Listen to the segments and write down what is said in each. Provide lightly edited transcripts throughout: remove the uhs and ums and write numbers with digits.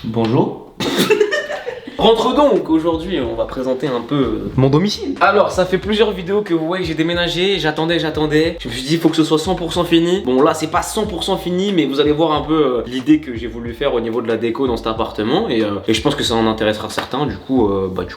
Bonjour. Rentre donc, aujourd'hui on va présenter un peu mon domicile. Alors ça fait plusieurs vidéos que vous voyez que j'ai déménagé, j'attendais. Je me suis dit il faut que ce soit 100% fini. Bon là c'est pas 100% fini mais vous allez voir un peu l'idée que j'ai voulu faire au niveau de la déco dans cet appartement. Et je pense que ça en intéressera certains, du coup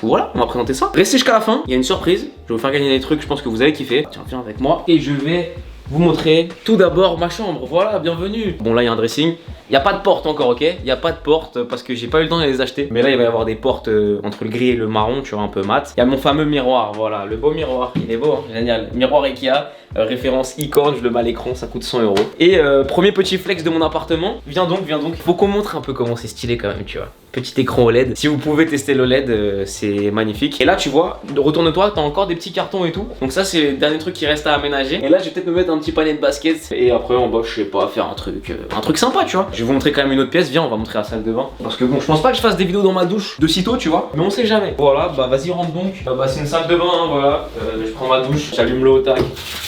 voilà, on va présenter ça. Restez jusqu'à la fin, il y a une surprise, je vais vous faire gagner des trucs, je pense que vous allez kiffer. Tiens, viens avec moi et je vais vous montrer tout d'abord ma chambre. Voilà, bienvenue. Bon là il y a un dressing. Il n'y a pas de porte encore, ok? Il n'y a pas de porte parce que j'ai pas eu le temps de les acheter. Mais là il va y avoir des portes entre le gris et le marron, tu vois, un peu mat. Il y a mon fameux miroir, voilà, le beau miroir. Il est beau, hein, génial. Miroir Ikea, référence icône, je le mets à l'écran, ça coûte 100 €. Et premier petit flex de mon appartement. Viens donc. Il faut qu'on montre un peu comment c'est stylé quand même, tu vois. Petit écran OLED. Si vous pouvez tester l'OLED, c'est magnifique. Et là tu vois, retourne-toi, t'as encore des petits cartons et tout. Donc ça c'est le dernier truc qui reste à aménager. Et là je vais peut-être me mettre un petit panier de basket. Et après en bas je sais pas, faire un truc sympa, tu vois. Je vais vous montrer quand même une autre pièce. Viens, on va montrer la salle de bain. Parce que bon, je pense pas que je fasse des vidéos dans ma douche de sitôt, tu vois. Mais on sait jamais. Voilà, bah vas-y rentre donc. C'est une salle de bain, hein, voilà. Je prends ma douche, j'allume l'eau au tac.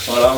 Voilà,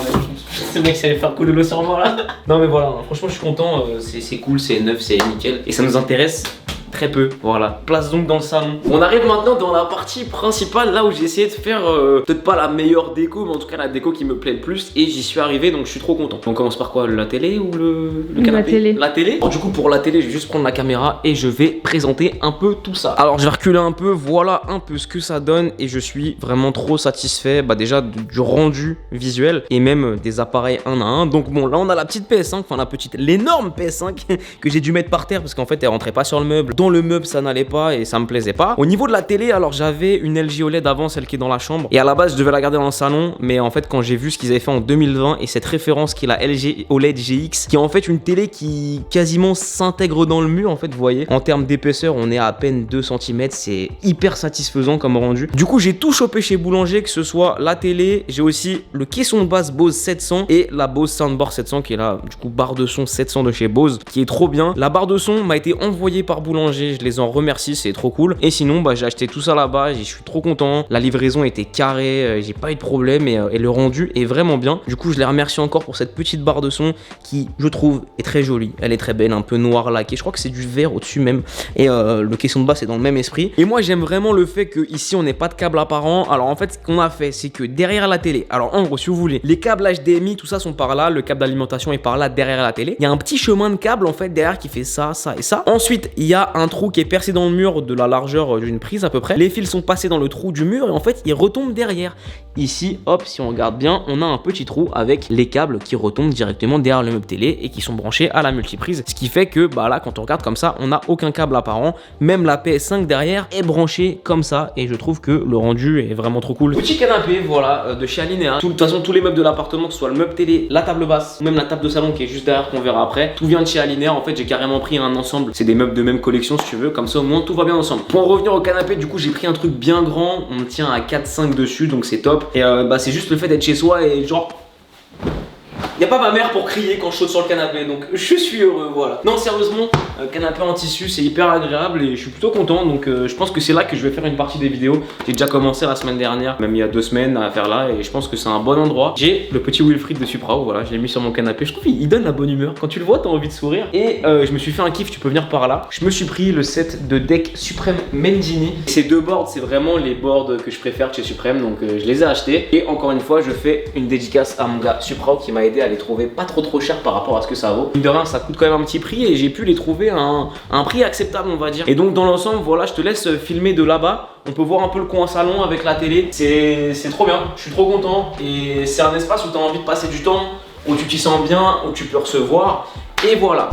c'est le mec qui allait faire couler l'eau sur moi là. Non mais voilà, franchement je suis content. C'est cool, c'est neuf, c'est nickel. Et ça nous intéresse très peu, voilà. Place donc dans le salon. On arrive maintenant dans la partie principale, là où j'ai essayé de faire peut-être pas la meilleure déco, mais en tout cas la déco qui me plaît le plus. Et j'y suis arrivé, donc je suis trop content. On commence par quoi? La télé ou le canapé? La télé. Bon, du coup pour la télé, je vais juste prendre la caméra et je vais présenter un peu tout ça. Alors je vais reculer un peu, voilà un peu ce que ça donne. Et je suis vraiment trop satisfait, déjà du rendu visuel et même des appareils un à un. Donc bon, là on a la petite PS5, enfin l'énorme PS5 que j'ai dû mettre par terre parce qu'en fait elle rentrait pas sur le meuble. Dans le meuble ça n'allait pas et ça me plaisait pas. Au niveau de la télé, alors j'avais une LG OLED avant, celle qui est dans la chambre, et à la base je devais la garder dans le salon, mais en fait quand j'ai vu ce qu'ils avaient fait en 2020 et cette référence qui est la LG OLED GX, qui est en fait une télé qui quasiment s'intègre dans le mur, en fait vous voyez, en termes d'épaisseur on est à peine 2 cm, c'est hyper satisfaisant comme rendu. Du coup j'ai tout chopé chez Boulanger, que ce soit la télé, j'ai aussi le caisson de basse Bose 700 et la Bose Soundbar 700 qui est là, du coup barre de son 700 de chez Bose, qui est trop bien. La barre de son m'a été envoyée par Boulanger, je les en remercie, c'est trop cool. Et sinon j'ai acheté tout ça là-bas, je suis trop content. La livraison était carrée, j'ai pas eu de problème et le rendu est vraiment bien. Du coup je les remercie encore pour cette petite barre de son qui je trouve est très jolie. Elle est très belle, un peu noir laqué, je crois que c'est du vert au-dessus même. Et le caisson de basse est dans le même esprit. Et moi j'aime vraiment le fait que ici on n'ait pas de câble apparent. Alors en fait ce qu'on a fait c'est que derrière la télé, alors en gros si vous voulez, les câbles HDMI tout ça sont par là, le câble d'alimentation est par là derrière la télé. Il y a un petit chemin de câble en fait derrière qui fait ça, ça et ça. Ensuite il y a un trou qui est percé dans le mur de la largeur d'une prise à peu près. Les fils sont passés dans le trou du mur et en fait ils retombent derrière. Ici hop, si on regarde bien, on a un petit trou avec les câbles qui retombent directement derrière le meuble télé et qui sont branchés à la multiprise. Ce qui fait que là quand on regarde comme ça, on n'a aucun câble apparent. Même la PS5 derrière est branchée comme ça et je trouve que le rendu est vraiment trop cool. Petit canapé, voilà, de chez Alinea. De toute façon tous les meubles de l'appartement, que ce soit le meuble télé, la table basse ou même la table de salon qui est juste derrière qu'on verra après, tout vient de chez Alinea. En fait j'ai carrément pris un ensemble, c'est des meubles de même collection si tu veux, comme ça au moins tout va bien ensemble. Pour en revenir au canapé, du coup j'ai pris un truc bien grand, on tient à 4-5 dessus donc c'est top. Et c'est juste le fait d'être chez soi et genre y a pas ma mère pour crier quand je saute sur le canapé, donc je suis heureux, voilà. Non sérieusement, canapé en tissu c'est hyper agréable et je suis plutôt content, donc je pense que c'est là que je vais faire une partie des vidéos. J'ai déjà commencé la semaine dernière, même il y a 2 semaines à faire là, et je pense que c'est un bon endroit. J'ai le petit Wilfried de Supra, voilà, je l'ai mis sur mon canapé, je trouve qu'il donne la bonne humeur. Quand tu le vois t'as envie de sourire. Et je me suis fait un kiff, tu peux venir par là. Je me suis pris le set de deck Supreme Mendini. Ces deux boards c'est vraiment les boards que je préfère de chez Supreme, donc je les ai achetés. Et encore une fois je fais une dédicace à mon gars Supra qui m'a aidé à les trouver pas trop cher par rapport à ce que ça vaut. Mine de rien ça coûte quand même un petit prix et j'ai pu les trouver à un prix acceptable on va dire. Et donc dans l'ensemble voilà, je te laisse filmer de là-bas. On peut voir un peu le coin salon avec la télé. C'est trop bien, je suis trop content. Et c'est un espace où tu as envie de passer du temps, où tu t'y sens bien, où tu peux recevoir. Et voilà.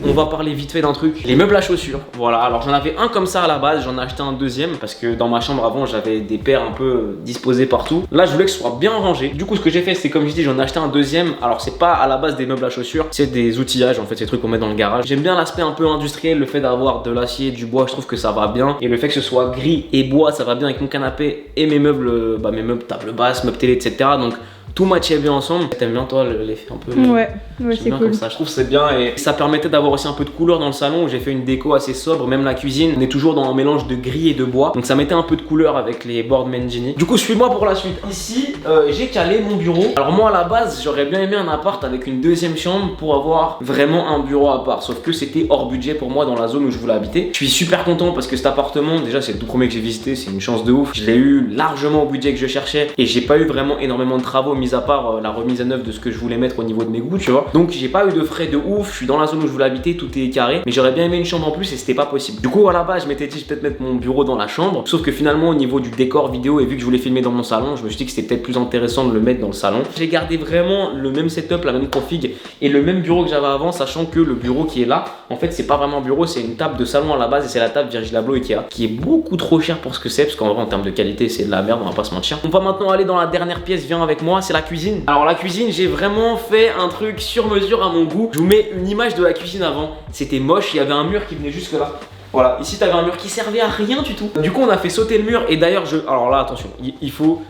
On va parler vite fait d'un truc, les meubles à chaussures. Voilà, alors j'en avais un comme ça à la base, j'en ai acheté un deuxième parce que dans ma chambre avant j'avais des paires un peu disposées partout. Là je voulais que ce soit bien rangé. Du coup ce que j'ai fait c'est comme je dis, j'en ai acheté un deuxième. Alors c'est pas à la base des meubles à chaussures, c'est des outillages en fait, ces trucs qu'on met dans le garage. J'aime bien l'aspect un peu industriel, le fait d'avoir de l'acier, du bois, je trouve que ça va bien. Et le fait que ce soit gris et bois, ça va bien avec mon canapé et mes meubles, mes meubles table basse, meubles télé, etc. Donc tout matchait bien ensemble. T'aimes bien toi l'effet un peu? Ouais, c'est cool. Comme ça. Je trouve que c'est bien et ça permettait d'avoir aussi un peu de couleur dans le salon. J'ai fait une déco assez sobre, même la cuisine. On est toujours dans un mélange de gris et de bois, donc ça mettait un peu de couleur avec les boards Mangini. Du coup, suis-moi pour la suite. Ici, j'ai calé mon bureau. Alors moi à la base, j'aurais bien aimé un appart avec une deuxième chambre pour avoir vraiment un bureau à part. Sauf que c'était hors budget pour moi dans la zone où je voulais habiter. Je suis super content parce que cet appartement, déjà c'est le tout premier que j'ai visité, c'est une chance de ouf. Je l'ai eu largement au budget que je cherchais et j'ai pas eu vraiment énormément de travaux, mis à part la remise à neuf de ce que je voulais mettre au niveau de mes goûts, tu vois. Donc j'ai pas eu de frais de ouf. Je suis dans la zone où je voulais habiter, tout est carré, mais j'aurais bien aimé une chambre en plus et c'était pas possible. Du coup à la base, je m'étais dit je vais peut-être mettre mon bureau dans la chambre. Sauf que finalement au niveau du décor vidéo et vu que je voulais filmer dans mon salon, je me suis dit que c'était peut-être plus intéressant de le mettre dans le salon. J'ai gardé vraiment le même setup, la même config et le même bureau que j'avais avant, sachant que le bureau qui est là, en fait c'est pas vraiment un bureau, c'est une table de salon à la base et c'est la table Virgil Abloh Ikea qui est beaucoup trop cher pour ce que c'est, parce qu'en vrai en termes de qualité c'est de la merde, on va pas se mentir. On va maintenant aller dans la dernière pièce, viens avec moi, c'est la cuisine. Alors la cuisine, j'ai vraiment fait un truc sur mesure à mon goût. Je vous mets une image de la cuisine avant, c'était moche, il y avait un mur qui venait jusque là. Voilà, ici t'avais un mur qui servait à rien du tout. Du coup on a fait sauter le mur et d'ailleurs alors là attention, il faut...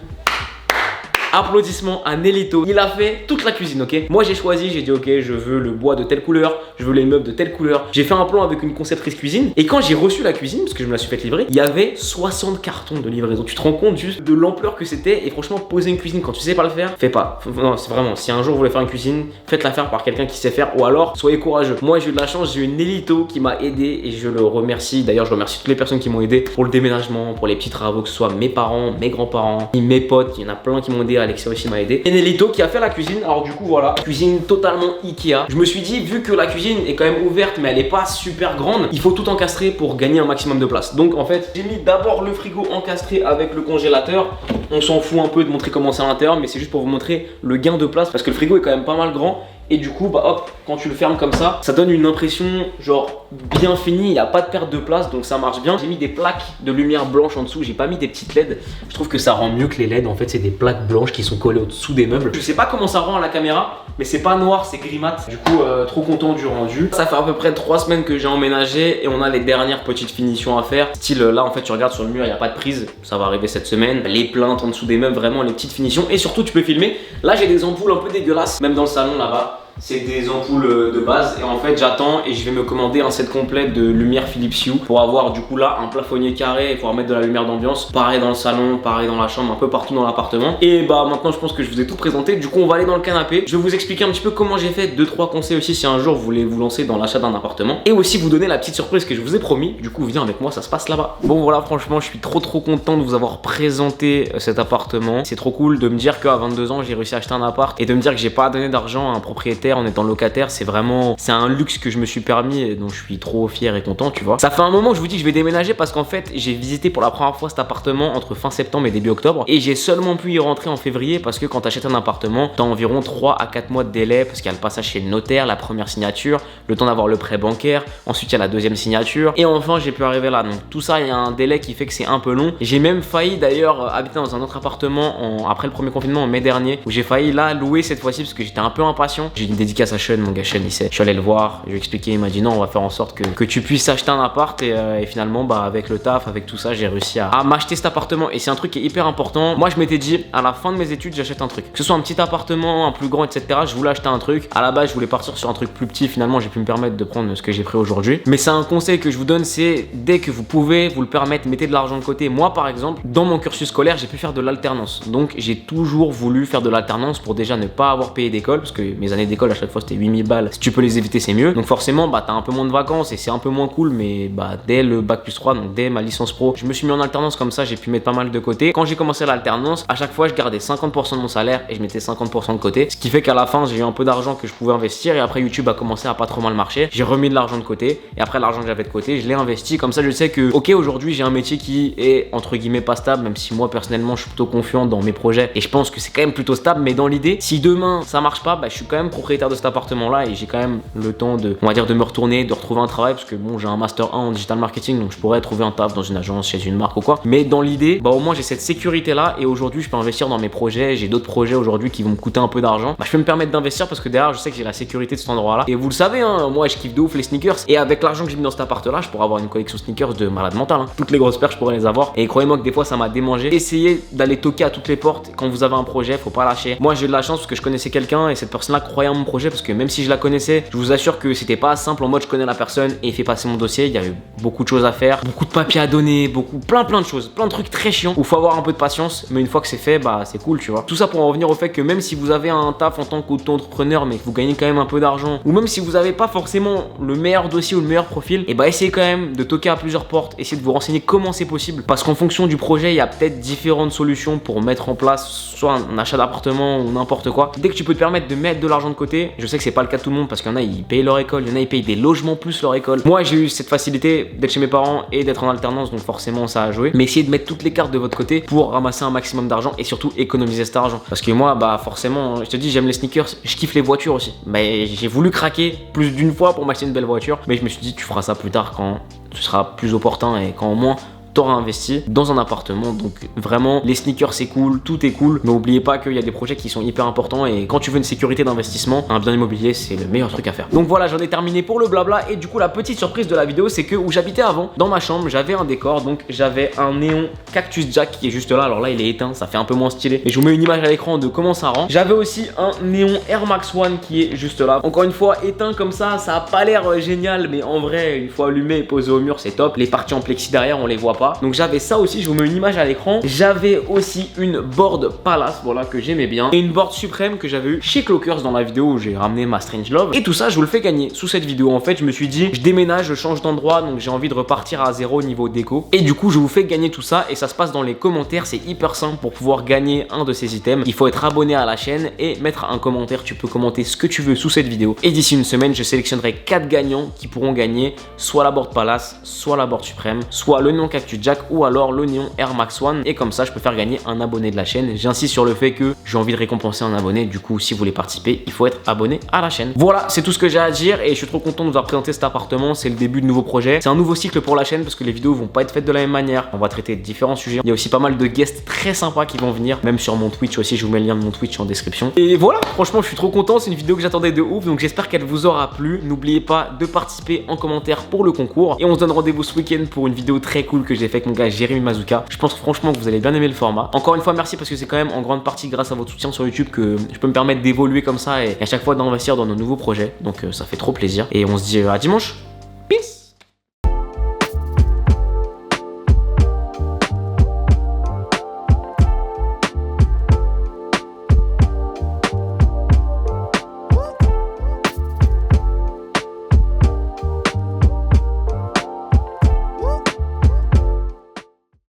Applaudissements à Nelito, il a fait toute la cuisine, ok. Moi j'ai choisi, j'ai dit ok, je veux le bois de telle couleur, je veux les meubles de telle couleur. J'ai fait un plan avec une conceptrice cuisine et quand j'ai reçu la cuisine, parce que je me la suis fait livrer, il y avait 60 cartons de livraison. Tu te rends compte juste de l'ampleur que c'était et franchement poser une cuisine quand tu sais pas le faire, fais pas. Non, c'est vraiment, si un jour vous voulez faire une cuisine, faites-la faire par quelqu'un qui sait faire ou alors soyez courageux. Moi j'ai eu de la chance, j'ai eu Nelito qui m'a aidé et je le remercie. D'ailleurs je remercie toutes les personnes qui m'ont aidé pour le déménagement, pour les petits travaux, que ce soit mes parents, mes grands-parents, mes potes, il y en a plein qui m'ont aidé, Alexia aussi m'a aidé. Et Nelito qui a fait la cuisine, alors du coup voilà, cuisine totalement Ikea. Je me suis dit, vu que la cuisine est quand même ouverte mais elle est pas super grande, il faut tout encastrer pour gagner un maximum de place. Donc en fait, j'ai mis d'abord le frigo encastré avec le congélateur. On s'en fout un peu de montrer comment c'est à l'intérieur, mais c'est juste pour vous montrer le gain de place parce que le frigo est quand même pas mal grand. Et du coup, bah hop, quand tu le fermes comme ça, ça donne une impression genre bien finie, il n'y a pas de perte de place, donc ça marche bien. J'ai mis des plaques de lumière blanche en dessous, j'ai pas mis des petites LED. Je trouve que ça rend mieux que les LED, en fait c'est des plaques blanches qui sont collées au-dessous des meubles. Je sais pas comment ça rend à la caméra, mais c'est pas noir, c'est gris mat. Du coup, trop content du rendu. Ça fait à peu près 3 semaines que j'ai emménagé et on a les dernières petites finitions à faire. Style là, en fait tu regardes sur le mur, il n'y a pas de prise, ça va arriver cette semaine. Les plaintes en dessous des meubles, vraiment les petites finitions. Et surtout tu peux filmer. Là j'ai des ampoules un peu dégueulasses, même dans le salon là-bas. C'est des ampoules de base et en fait j'attends et je vais me commander un set complet de lumière Philips Hue pour avoir du coup là un plafonnier carré et pouvoir mettre de la lumière d'ambiance. Pareil dans le salon, pareil dans la chambre, un peu partout dans l'appartement. Et bah maintenant je pense que je vous ai tout présenté. Du coup on va aller dans le canapé. Je vais vous expliquer un petit peu comment j'ai fait, 2-3 conseils aussi si un jour vous voulez vous lancer dans l'achat d'un appartement. Et aussi vous donner la petite surprise que je vous ai promis. Du coup viens avec moi, ça se passe là-bas. Bon voilà, franchement je suis trop content de vous avoir présenté cet appartement. C'est trop cool de me dire qu'à 22 ans j'ai réussi à acheter un appart et de me dire que j'ai pas donné d'argent à un propriétaire en étant locataire. C'est vraiment, c'est un luxe que je me suis permis et dont je suis trop fier et content, tu vois. Ça fait un moment que je vous dis que je vais déménager parce qu'en fait j'ai visité pour la première fois cet appartement entre fin septembre et début octobre et j'ai seulement pu y rentrer en février parce que quand tu achètes un appartement t'as environ 3 à 4 mois de délai parce qu'il y a le passage chez le notaire, la première signature, le temps d'avoir le prêt bancaire, ensuite il y a la deuxième signature et enfin j'ai pu arriver là. Donc tout ça, il y a un délai qui fait que c'est un peu long. J'ai même failli d'ailleurs habiter dans un autre appartement après le premier confinement en mai dernier où j'ai failli là louer cette fois-ci parce que j'étais un peu impatient. J'ai une dédicace à Sean, mon gars Sean, il sait. Je suis allé le voir, je lui ai expliqué, il m'a dit non, on va faire en sorte que tu puisses acheter un appart et finalement bah avec le taf, avec tout ça, j'ai réussi à m'acheter cet appartement et c'est un truc qui est hyper important. Moi je m'étais dit à la fin de mes études j'achète un truc, que ce soit un petit appartement, un plus grand, etc. Je voulais acheter un truc. À la base je voulais partir sur un truc plus petit, finalement j'ai pu me permettre de prendre ce que j'ai pris aujourd'hui. Mais c'est un conseil que je vous donne, c'est dès que vous pouvez vous le permettre, mettez de l'argent de côté. Moi par exemple, dans mon cursus scolaire j'ai pu faire de l'alternance, donc j'ai toujours voulu faire de l'alternance pour déjà ne pas avoir payé d'école parce que mes années d'école à chaque fois c'était 8000 balles. Si tu peux les éviter c'est mieux, donc forcément bah t'as un peu moins de vacances et c'est un peu moins cool, mais bah dès le bac+3, donc dès ma licence pro, je me suis mis en alternance, comme ça j'ai pu mettre pas mal de côté. Quand j'ai commencé l'alternance, à chaque fois je gardais 50% de mon salaire et je mettais 50% de côté, ce qui fait qu'à la fin j'ai eu un peu d'argent que je pouvais investir et après YouTube a commencé à pas trop mal marcher, j'ai remis de l'argent de côté et après l'argent que j'avais de côté je l'ai investi, comme ça je sais que ok aujourd'hui j'ai un métier qui est entre guillemets pas stable, même si moi personnellement je suis plutôt confiant dans mes projets et je pense que c'est quand même plutôt stable, mais dans l'idée si demain ça marche pas, bah je suis quand même propriétaire propriétaire de cet appartement là et j'ai quand même le temps de, on va dire, de me retourner, de retrouver un travail parce que bon, j'ai un master 1 en digital marketing, donc je pourrais trouver un taf dans une agence, chez une marque ou quoi. Mais dans l'idée, bah au moins j'ai cette sécurité là et aujourd'hui je peux investir dans mes projets. J'ai d'autres projets aujourd'hui qui vont me coûter un peu d'argent. Bah, je peux me permettre d'investir parce que derrière je sais que j'ai la sécurité de cet endroit là. Et vous le savez, hein, moi je kiffe de ouf les sneakers et avec l'argent que j'ai mis dans cet appart là, je pourrais avoir une collection sneakers de malade mental. Hein. Toutes les grosses paires je pourrais les avoir et croyez-moi que des fois ça m'a démangé. Essayez d'aller toquer à toutes les portes quand vous avez un projet, faut pas lâcher. Moi j'ai eu de la chance parce que je connaissais quelqu'un et cette personne là croyait en mon projet parce que même si je la connaissais, je vous assure que c'était pas simple en mode je connais la personne et il fait passer mon dossier. Il y avait beaucoup de choses à faire, beaucoup de papiers à donner, plein de choses, plein de trucs très chiants où faut avoir un peu de patience, mais une fois que c'est fait, bah c'est cool, tu vois. Tout ça pour en revenir au fait que même si vous avez un taf en tant qu'auto-entrepreneur mais que vous gagnez quand même un peu d'argent, ou même si vous avez pas forcément le meilleur dossier ou le meilleur profil, et bah essayez quand même de toquer à plusieurs portes, essayez de vous renseigner comment c'est possible, parce qu'en fonction du projet, il y a peut-être différentes solutions pour mettre en place soit un achat d'appartement ou n'importe quoi. Dès que tu peux te permettre de mettre de l'argent de côté, je sais que c'est pas le cas de tout le monde parce qu'il y en a ils payent leur école, il y en a ils payent des logements plus leur école. Moi j'ai eu cette facilité d'être chez mes parents et d'être en alternance, donc forcément ça a joué. Mais essayez de mettre toutes les cartes de votre côté pour ramasser un maximum d'argent et surtout économiser cet argent. Parce que moi, bah forcément, je te dis, j'aime les sneakers, je kiffe les voitures aussi. Mais j'ai voulu craquer plus d'une fois pour m'acheter une belle voiture, mais je me suis dit tu feras ça plus tard quand tu seras plus opportun et quand au moins t'auras investi dans un appartement. Donc vraiment les sneakers c'est cool, tout est cool, mais n'oubliez pas qu'il y a des projets qui sont hyper importants et quand tu veux une sécurité d'investissement, un bien immobilier c'est le meilleur truc à faire. Donc voilà, j'en ai terminé pour le blabla et du coup la petite surprise de la vidéo c'est que où j'habitais avant, dans ma chambre j'avais un décor, donc j'avais un néon Cactus Jack qui est juste là. Alors là il est éteint, ça fait un peu moins stylé et je vous mets une image à l'écran de comment ça rend. J'avais aussi un néon Air Max One qui est juste là, encore une fois éteint comme ça a pas l'air génial, mais en vrai une fois allumé et posé au mur c'est top. Les parties en plexi derrière on les voit pas. Donc j'avais ça aussi, je vous mets une image à l'écran. J'avais aussi une board Palace, voilà, que j'aimais bien, et une board suprême que j'avais eu chez Clockers dans la vidéo où j'ai ramené ma Strange Love. Et tout ça je vous le fais gagner sous cette vidéo. En fait je me suis dit je déménage, je change d'endroit, donc j'ai envie de repartir à zéro niveau déco, et du coup je vous fais gagner tout ça et ça se passe dans les commentaires. C'est hyper simple pour pouvoir gagner un de ces items. Il faut être abonné à la chaîne et mettre un commentaire. Tu peux commenter ce que tu veux sous cette vidéo et d'ici une semaine je sélectionnerai 4 gagnants qui pourront gagner soit la board Palace, soit la board suprême, soit le néon Cactus Jack ou alors le néon Air Max One, et comme ça je peux faire gagner un abonné de la chaîne. J'insiste sur le fait que j'ai envie de récompenser un abonné, du coup si vous voulez participer il faut être abonné à la chaîne. Voilà, c'est tout ce que j'ai à dire et je suis trop content de vous avoir présenté cet appartement. C'est le début de nouveaux projets, c'est un nouveau cycle pour la chaîne parce que les vidéos vont pas être faites de la même manière. On va traiter différents sujets, il y a aussi pas mal de guests très sympas qui vont venir, même sur mon Twitch aussi, je vous mets le lien de mon Twitch en description. Et voilà, franchement je suis trop content, c'est une vidéo que j'attendais de ouf, donc j'espère qu'elle vous aura plu. N'oubliez pas de participer en commentaire pour le concours et on se donne rendez-vous ce week-end pour une vidéo très cool que j'ai fait avec mon gars Jérémy Mazuka. Je pense franchement que vous allez bien aimer le format. Encore une fois merci parce que c'est quand même en grande partie grâce à votre soutien sur YouTube que je peux me permettre d'évoluer comme ça et à chaque fois d'investir dans nos nouveaux projets, donc ça fait trop plaisir et on se dit à dimanche.